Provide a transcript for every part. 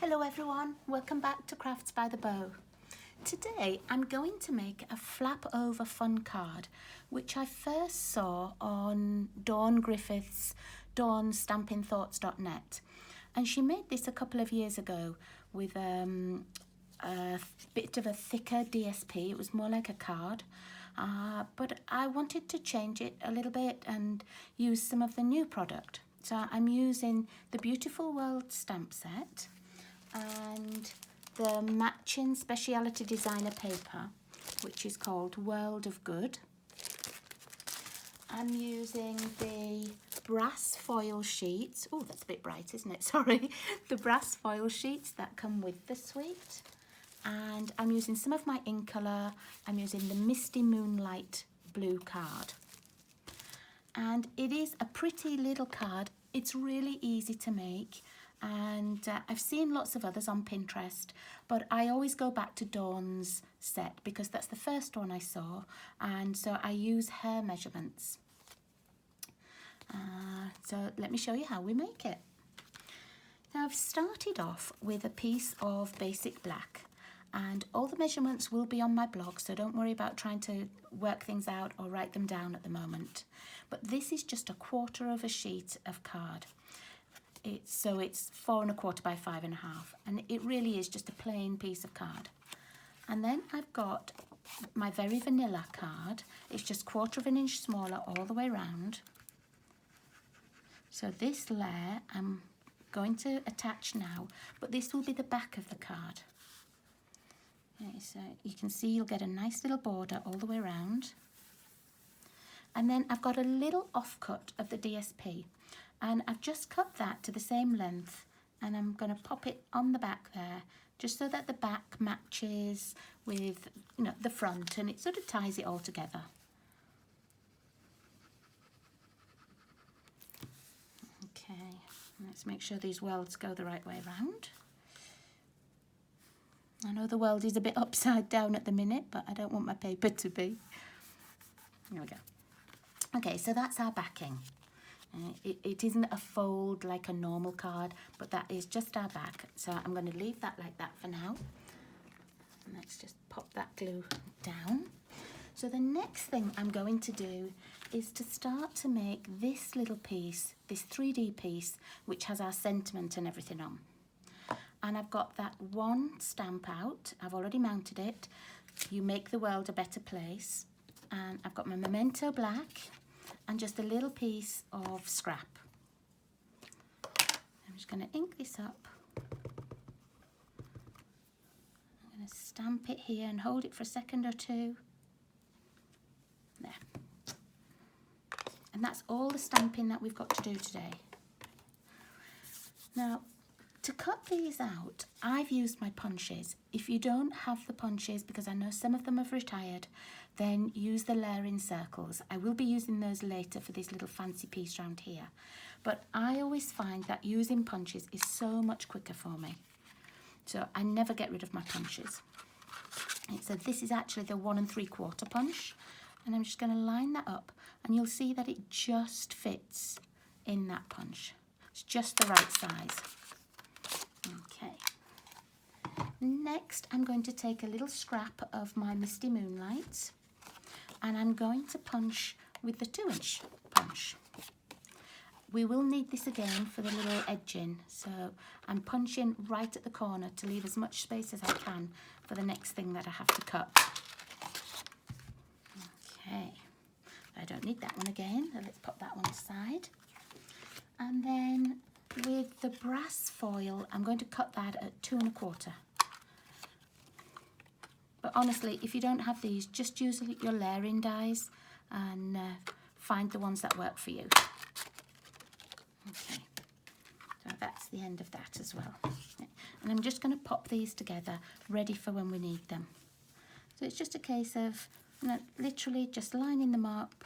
Hello everyone, welcome back to Crafts by the Bow. Today I'm going to make a flap over fun card which I first saw on Dawn Griffiths, dawnstampinthoughts.net, and she made this a couple of years ago with a bit of a thicker DSP. It was more like a card, but I wanted to change it a little bit and use some of the new product. So I'm using the Beautiful World stamp set and the matching speciality designer paper, which is called World of Good. I'm using the brass foil sheets. Oh, that's a bit bright, isn't it? Sorry. The brass foil sheets that come with the suite. And I'm using some of my ink colour. I'm using the Misty Moonlight blue card. And it is a pretty little card. It's really easy to make. And I've seen lots of others on Pinterest, but I always go back to Dawn's set because that's the first one I saw, and so I use her measurements. So let me show you how we make it. Now I've started off with a piece of basic black, and all the measurements will be on my blog, so don't worry about trying to work things out or write them down at the moment. But this is just 1/4 of a sheet of card. So it's 4 1/4 by 5 1/2, and it really is just a plain piece of card. And then I've got my very vanilla card. It's just 1/4 of an inch smaller all the way around. So this layer I'm going to attach now, but this will be the back of the card. Okay, so you can see you'll get a nice little border all the way around. And then I've got a little offcut of the DSP. And I've just cut that to the same length, and I'm going to pop it on the back there, just so that the back matches with, the front, and it sort of ties it all together. Okay, let's make sure these welds go the right way around. I know the weld is a bit upside down at the minute, but I don't want my paper to be. There we go. Okay, so that's our backing. It isn't a fold like a normal card, but that is just our back. So I'm going to leave that like that for now. And let's just pop that glue down. So the next thing I'm going to do is to start to make this little piece, this 3D piece, which has our sentiment and everything on. And I've got that one stamp out. I've already mounted it. You make the world a better place. And I've got my Memento black and just a little piece of scrap. I'm just going to ink this up. I'm going to stamp it here and hold it for a second or two. There. And that's all the stamping that we've got to do today. Now, to cut these out, I've used my punches. If you don't have the punches, because I know some of them have retired, then use the layering circles. I will be using those later for this little fancy piece around here. But I always find that using punches is so much quicker for me. So I never get rid of my punches. So this is actually the 1 3/4 punch. And I'm just going to line that up, and you'll see that it just fits in that punch. It's just the right size. Okay. Next, I'm going to take a little scrap of my Misty Moonlight, and I'm going to punch with the 2-inch punch. We will need this again for the little edging, so I'm punching right at the corner to leave as much space as I can for the next thing that I have to cut. Okay, I don't need that one again, so let's pop that one aside. And then with the brass foil, I'm going to cut that at 2 1/4. But honestly, if you don't have these, just use your layering dies and find the ones that work for you. Okay, so that's the end of that as well. And I'm just going to pop these together, ready for when we need them. So it's just a case of literally just lining them up,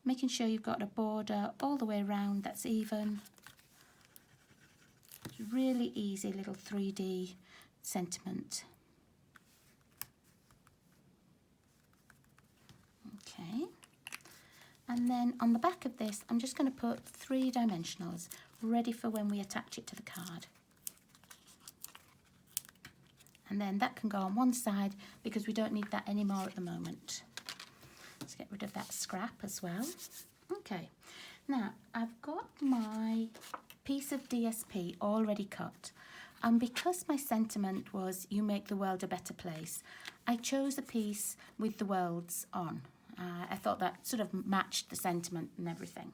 making sure you've got a border all the way around that's even. It's really easy little 3D sentiment. Okay, and then on the back of this, I'm just going to put 3 dimensionals ready for when we attach it to the card. And then that can go on one side because we don't need that anymore at the moment. Let's get rid of that scrap as well. Okay, now I've got my piece of DSP already cut. And because my sentiment was you make the world a better place, I chose a piece with the worlds on. I thought that sort of matched the sentiment and everything.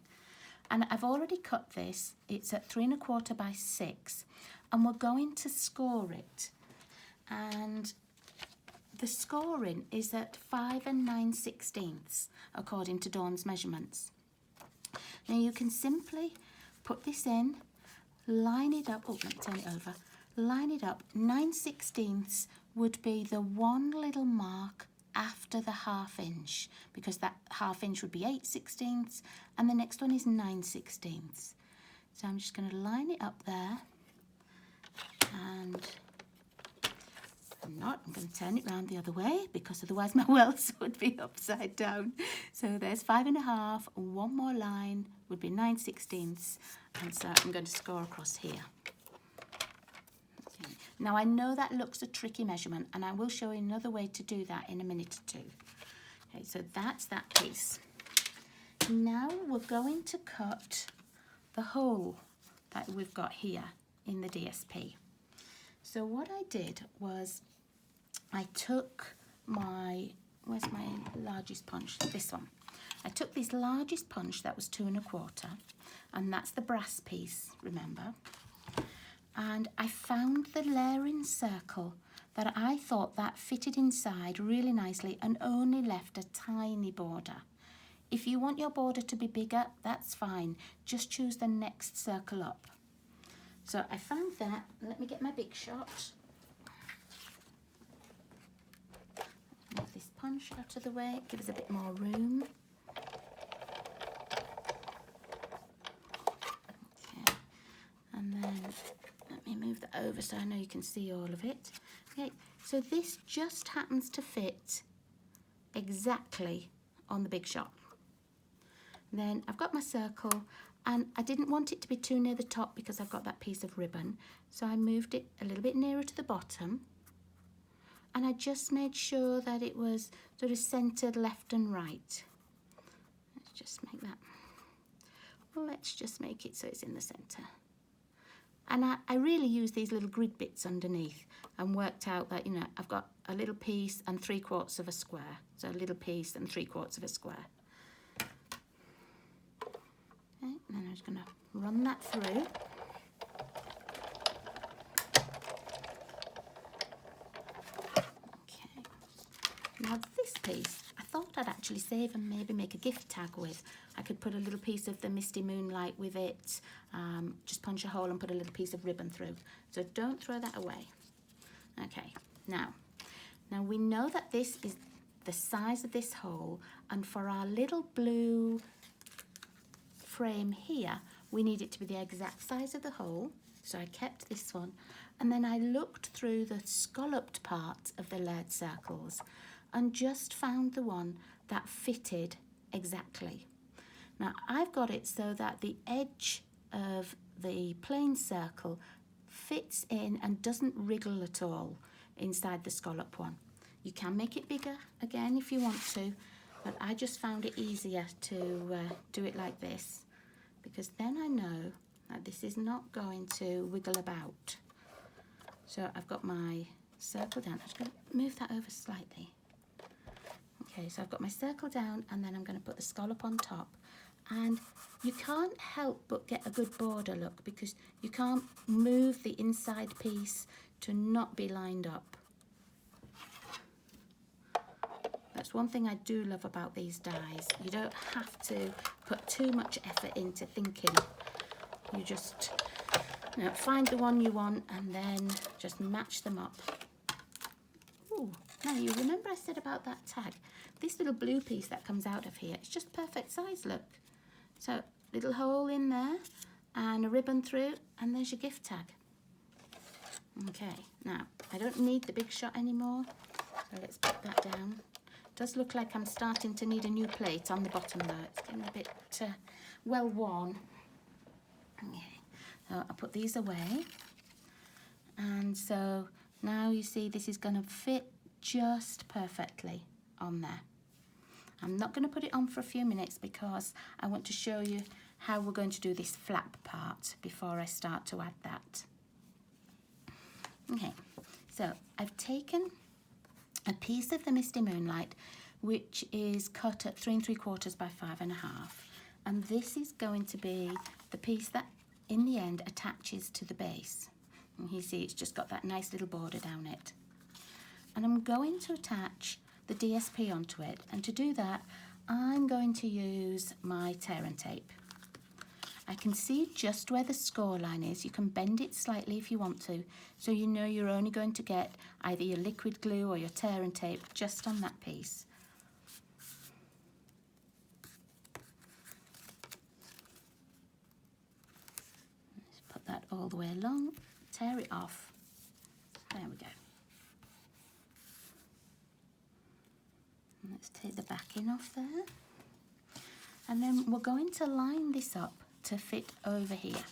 And I've already cut this. It's at 3 1/4 by 6, and we're going to score it. And the scoring is at 5 9/16 according to Dawn's measurements. Now you can simply put this in, line it up. Oh, let me turn it over. Line it up. 9/16 would be the one little mark after the 1/2 inch, because that 1/2 inch would be 8/16, and the next one is 9/16. So I'm just going to line it up there, and I'm going to turn it round the other way because otherwise my wells would be upside down. So there's 5 1/2, one more line would be 9/16, and so I'm going to score across here. Okay. Now I know that looks a tricky measurement, and I will show you another way to do that in a minute or two. Okay, so that's that piece. Now we're going to cut the hole that we've got here in the DSP. So what I did was I took my, where's my largest punch? This one. I took this largest punch that was 2 1/4, and that's the brass piece, remember? And I found the layering circle that I thought that fitted inside really nicely and only left a tiny border. If you want your border to be bigger, that's fine. Just choose the next circle up. So I found that. Let me get my big shot. Move this punch out of the way, give us a bit more room. Okay, and then let me move that over so I know you can see all of it. Okay, so this just happens to fit exactly on the big shot. Then I've got my circle, and I didn't want it to be too near the top because I've got that piece of ribbon, so I moved it a little bit nearer to the bottom, and I just made sure that it was sort of centered left and right. Let's just make that, let's just make it so it's in the center. And I really used these little grid bits underneath and worked out that, you know, I've got a little piece and 3/4 of a square. So a little piece and 3/4 of a square. Okay, and then I'm just going to run that through. Okay. Now this piece, I thought I'd actually save and maybe make a gift tag with. I could put a little piece of the Misty Moonlight with it, just punch a hole and put a little piece of ribbon through. So don't throw that away. Okay, now we know that this is the size of this hole, and for our little blue frame here, we need it to be the exact size of the hole. So I kept this one, and then I looked through the scalloped part of the layered circles and just found the one that fitted exactly. Now I've got it so that the edge of the plain circle fits in and doesn't wriggle at all inside the scallop one. You can make it bigger again if you want to, but I just found it easier to do it like this, because then I know that this is not going to wiggle about. So I've got my circle down. I'm just going to move that over slightly. Okay, so I've got my circle down, and then I'm going to put the scallop on top. And you can't help but get a good border look, because you can't move the inside piece to not be lined up. That's one thing I do love about these dies. You don't have to put too much effort into thinking. You just find the one you want and then just match them up. Ooh, now you remember I said about that tag? This little blue piece that comes out of here, it's just perfect size, look. So little hole in there and a ribbon through, and there's your gift tag. Okay, now I don't need the big shot anymore, so let's put that down. Does look like I'm starting to need a new plate on the bottom though. It's getting a bit well worn. Okay, so I'll put these away. And so Now you see this is going to fit just perfectly on there. I'm not going to put it on for a few minutes because I want to show you how we're going to do this flap part before I start to add that. Okay, so I've taken a piece of the Misty Moonlight which is cut at 3 3/4 by 5 1/2, and this is going to be the piece that in the end attaches to the base. And you see it's just got that nice little border down it. And I'm going to attach the DSP onto it, and to do that I'm going to use my tear and tape. I can see just where the score line is. You can bend it slightly if you want to, so you know you're only going to get either your liquid glue or your tear and tape just on that piece. Let's put that all the way along, tear it off. There we go. And let's take the backing off there. And then we're going to line this up to fit over here.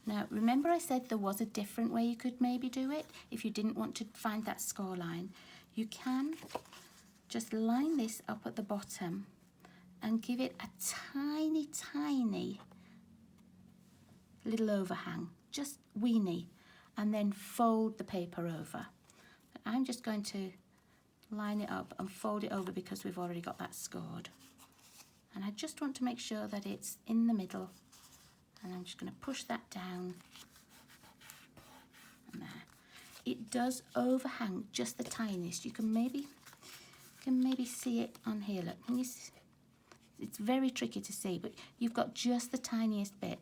Now remember I said there was a different way you could maybe do it if you didn't want to find that score line. You can just line this up at the bottom and give it a tiny little overhang, just weeny, and then fold the paper over. But I'm just going to line it up and fold it over because we've already got that scored. And I just want to make sure that it's in the middle, and I'm just going to push that down, and there. It does overhang just the tiniest. You can maybe see it on here. Look, can you see? It's very tricky to see, but you've got just the tiniest bit,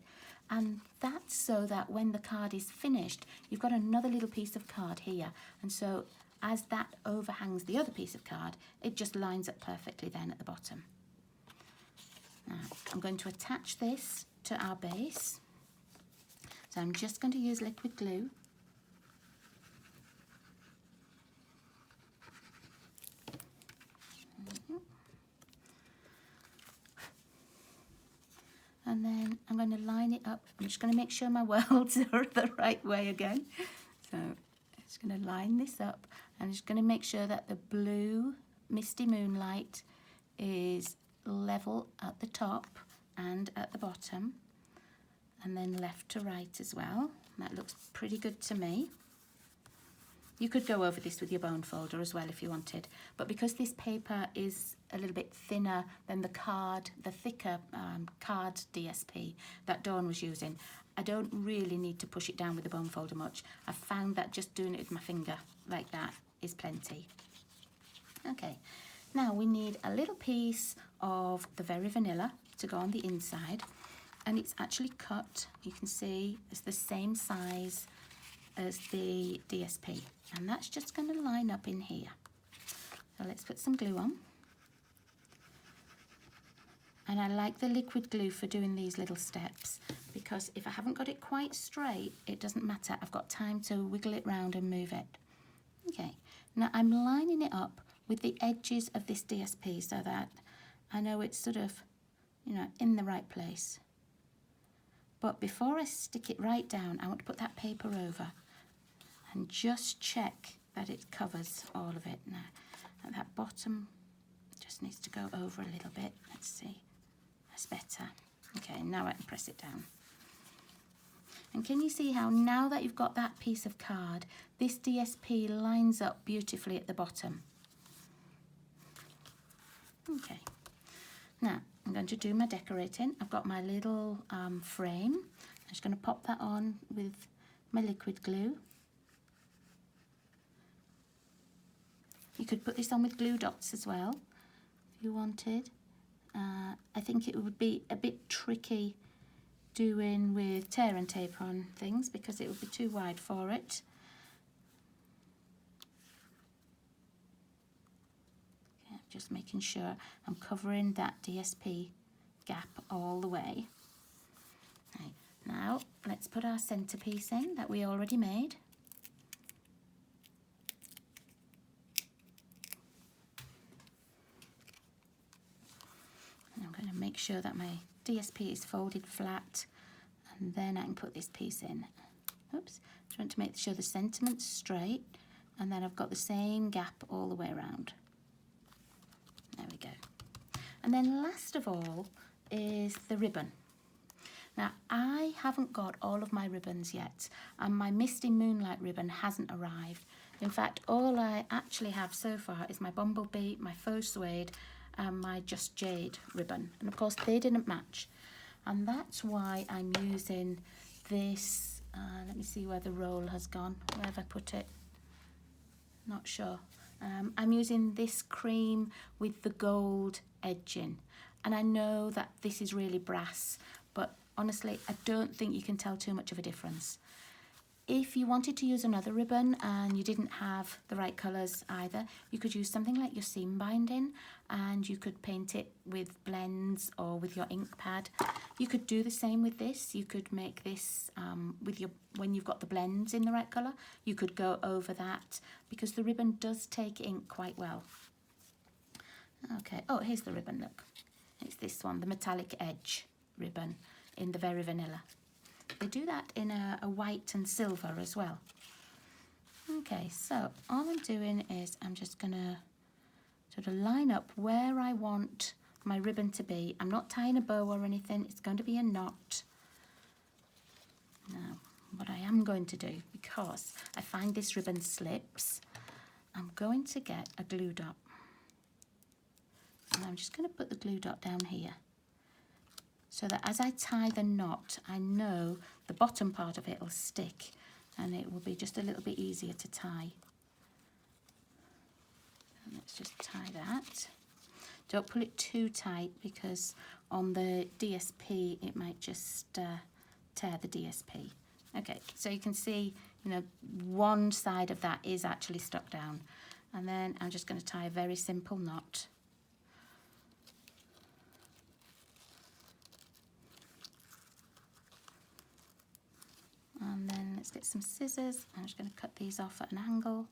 and that's so that when the card is finished, you've got another little piece of card here, and so as that overhangs the other piece of card, it just lines up perfectly then at the bottom. Now, I'm going to attach this to our base. So I'm just going to use liquid glue. And then I'm going to line it up. I'm just going to make sure my worlds are the right way again. So I'm just going to line this up. I'm just going to make sure that the blue Misty Moonlight is level at the top and at the bottom, and then left to right as well. That looks pretty good to me. You could go over this with your bone folder as well if you wanted, but because this paper is a little bit thinner than the thicker card DSP that Dawn was using, I don't really need to push it down with the bone folder much. I found that just doing it with my finger like that is plenty. Okay. Now we need a little piece of the Very Vanilla to go on the inside, and it's actually cut. You can see it's the same size as the DSP, and that's just going to line up in here. So let's put some glue on. And I like the liquid glue for doing these little steps, because if I haven't got it quite straight, it doesn't matter. I've got time to wiggle it round and move it. Okay, now I'm lining it up with the edges of this DSP so that I know it's sort of, you know, in the right place. But before I stick it right down, I want to put that paper over and just check that it covers all of it. Now, at that bottom just needs to go over a little bit. Let's see, that's better. Okay, now I can press it down. And can you see how now that you've got that piece of card, this DSP lines up beautifully at the bottom? Okay, now I'm going to do my decorating. I've got my little frame. I'm just going to pop that on with my liquid glue. You could put this on with glue dots as well if you wanted. I think it would be a bit tricky doing with tear and tape on things because it would be too wide for it. Okay, just making sure I'm covering that DSP gap all the way. Right, now let's put our centerpiece in that we already made. And I'm going to make sure that my DSP is folded flat, and then I can put this piece in. Oops, just want to make sure the sentiment's straight, and then I've got the same gap all the way around. There we go. And then last of all is the ribbon. Now, I haven't got all of my ribbons yet, and my Misty Moonlight ribbon hasn't arrived. In fact, all I actually have so far is my Bumblebee, my Faux Suede, and my Just Jade ribbon. And of course, they didn't match. And that's why I'm using this, let me see where the roll has gone. Where have I put it? Not sure. I'm using this cream with the gold edging. And I know that this is really brass, but honestly, I don't think you can tell too much of a difference. If you wanted to use another ribbon and you didn't have the right colours either, you could use something like your seam binding, and you could paint it with blends or with your ink pad. You could do the same with this. You could make this when you've got the blends in the right colour, you could go over that, because the ribbon does take ink quite well. Okay, oh, here's the ribbon, look. It's this one, the metallic edge ribbon in the Very Vanilla. They do that in a white and silver as well. Okay, so all I'm doing is I'm just going to sort of line up where I want my ribbon to be. I'm not tying a bow or anything. It's going to be a knot. Now, what I am going to do, because I find this ribbon slips, I'm going to get a glue dot. And I'm just going to put the glue dot down here, so that as I tie the knot, I know the bottom part of it will stick and it will be just a little bit easier to tie. And let's just tie that. Don't pull it too tight, because on the DSP it might just tear the DSP. Okay, so you can see, you know, one side of that is actually stuck down. And then I'm just going to tie a very simple knot. And then let's get some scissors. I'm just going to cut these off at an angle.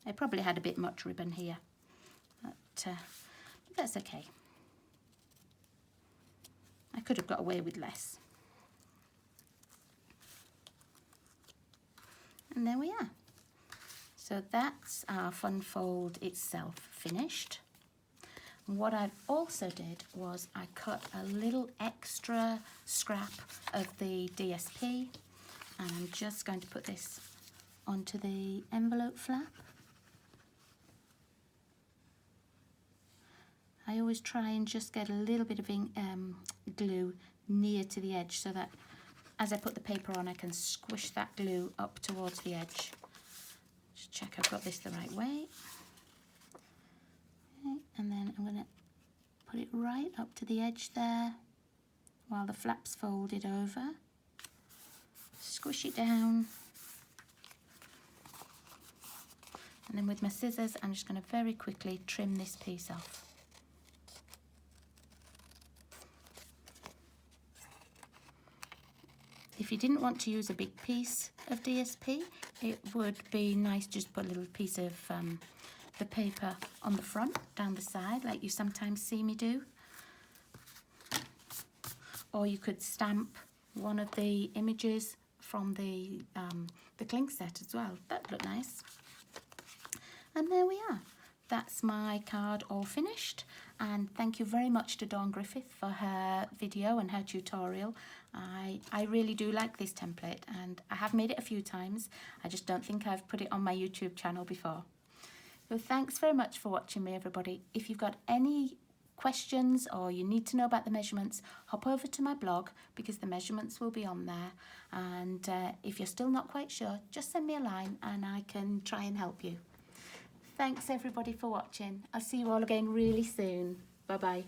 I probably had a bit much ribbon here, but that's okay. I could have got away with less. And there we are. So that's our fun fold itself finished. And what I also did was I cut a little extra scrap of the DSP, and I'm just going to put this onto the envelope flap. I always try and just get a little bit of glue near to the edge, so that as I put the paper on, I can squish that glue up towards the edge. Just check I've got this the right way. Okay, and then I'm going to put it right up to the edge there while the flap's folded over. Squish it down. And then with my scissors, I'm just going to very quickly trim this piece off. If you didn't want to use a big piece of DSP, it would be nice just to put a little piece of the paper on the front, down the side, like you sometimes see me do. Or you could stamp one of the images from the cling set as well. That'd look nice. And there we are. That's my card all finished. And thank you very much to Dawn Griffiths for her video and her tutorial. I really do like this template, and I have made it a few times. I just don't think I've put it on my YouTube channel before. So thanks very much for watching me, everybody. If you've got any questions or you need to know about the measurements, hop over to my blog, because the measurements will be on there. And if you're still not quite sure, just send me a line and I can try and help you. Thanks everybody for watching. I'll see you all again really soon. Bye bye.